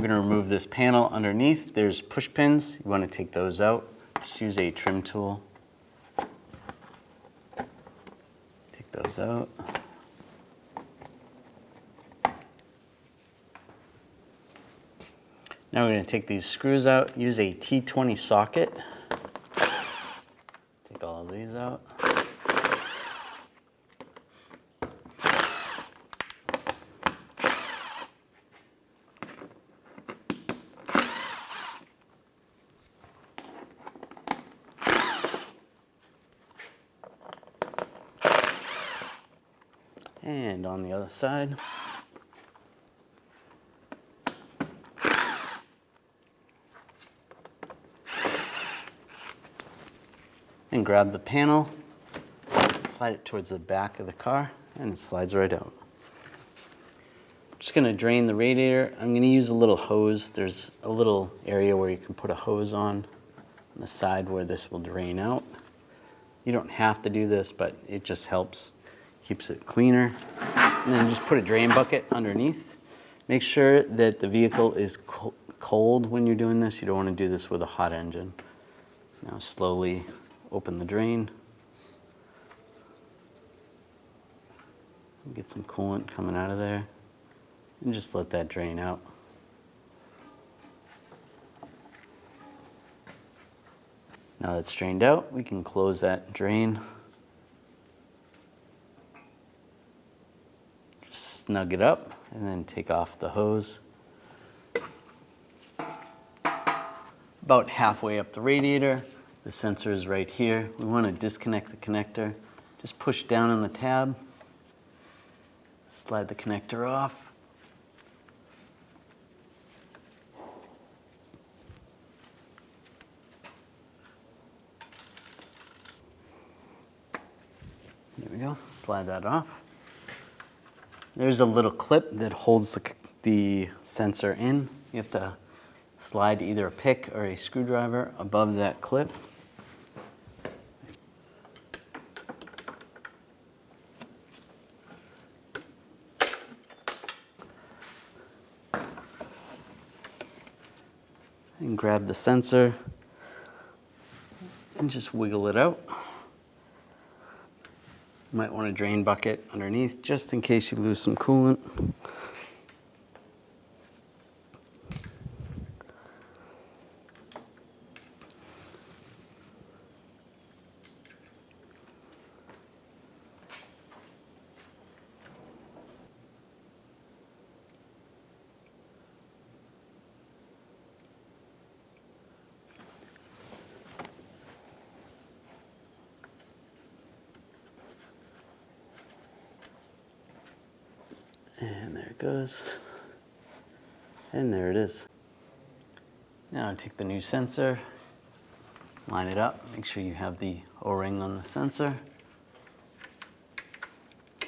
going to remove this panel underneath. There's push pins. You want to take those out. Just use a trim tool. Take those out. Now we're going to take these screws out. Use a T20 socket. Take all of these out. And on the other side. And grab the panel, slide it towards the back of the car, and it slides right out. I'm just going to drain the radiator. I'm going to use a little hose. There's a little area where you can put a hose on the side where this will drain out. You don't have to do this, but it just helps, keeps it cleaner. And then just put a drain bucket underneath. Make sure that the vehicle is cold when you're doing this. You don't want to do this with a hot engine. Now slowly open the drain. Get some coolant coming out of there. And just let that drain out. Now that's drained out, we can close that drain. Just snug it up and then take off the hose. About halfway up the radiator, the sensor is right here. We want to disconnect the connector. Just push down on the tab, slide the connector off. There we go, slide that off. There's a little clip that holds the sensor in. You have to slide either a pick or a screwdriver above that clip. And grab the sensor and just wiggle it out. You might want a drain bucket underneath just in case you lose some coolant. And there it goes. And there it is. Now take the new sensor, line it up, make sure you have the O-ring on the sensor.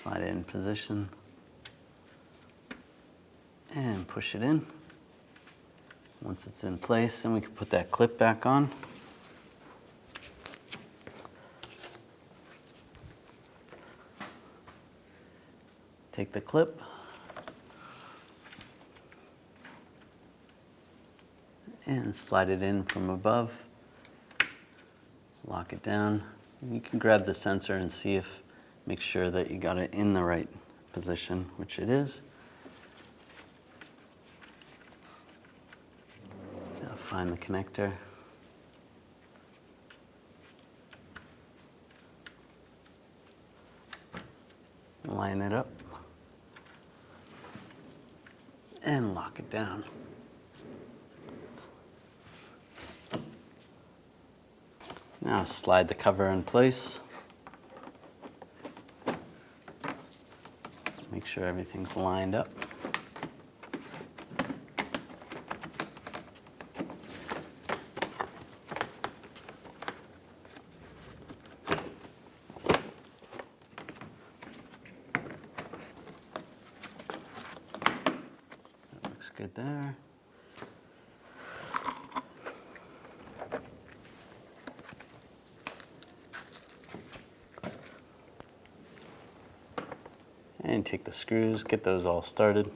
Slide it in position. And push it in. Once it's in place, then we can put that clip back on. Take the clip. And slide it in from above. Lock it down. You can grab the sensor and see if, make sure that you got it in the right position, which it is. Now find the connector. Line it up. And lock it down. Now slide the cover in place. Make sure everything's lined up. That looks good there. And take the screws, get those all started.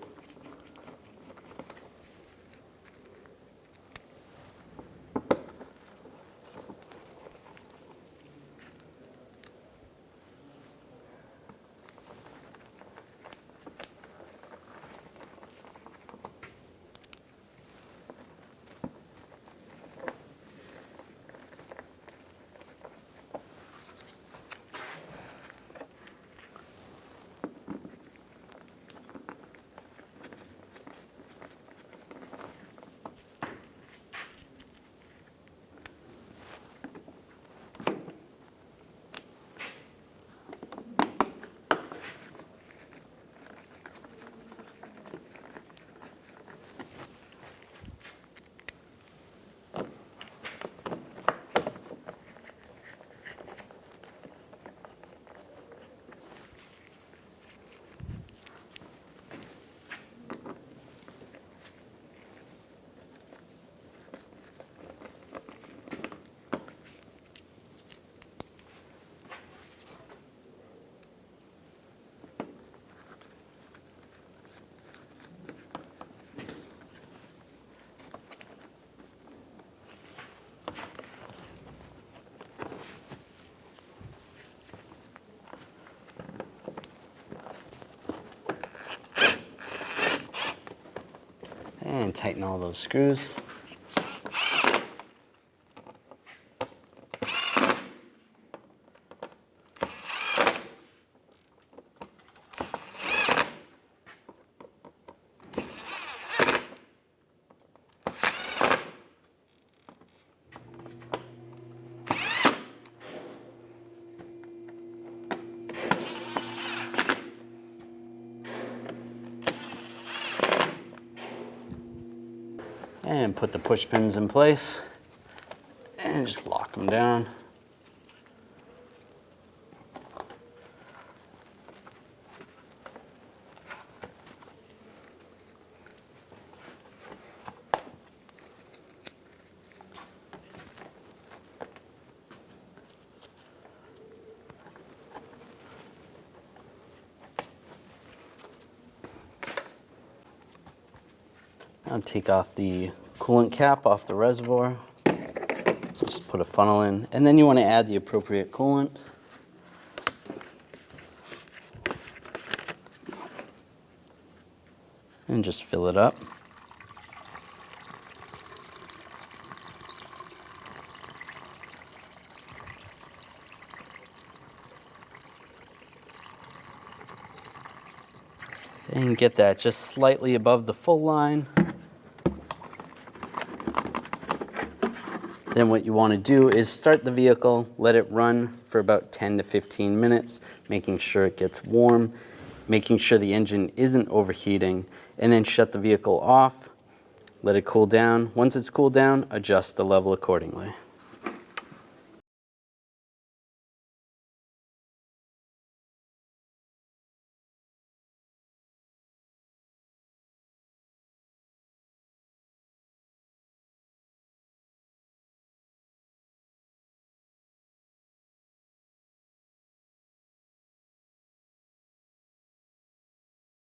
and tighten all those screws. And put the push pins in place and just lock them down. Now take off the coolant cap off the reservoir. Just put a funnel in, and then you want to add the appropriate coolant. And just fill it up. And get that just slightly above the full line. Then what you want to do is start the vehicle, let it run for about 10 to 15 minutes, making sure it gets warm, making sure the engine isn't overheating, and then shut the vehicle off, let it cool down. Once it's cooled down, adjust the level accordingly.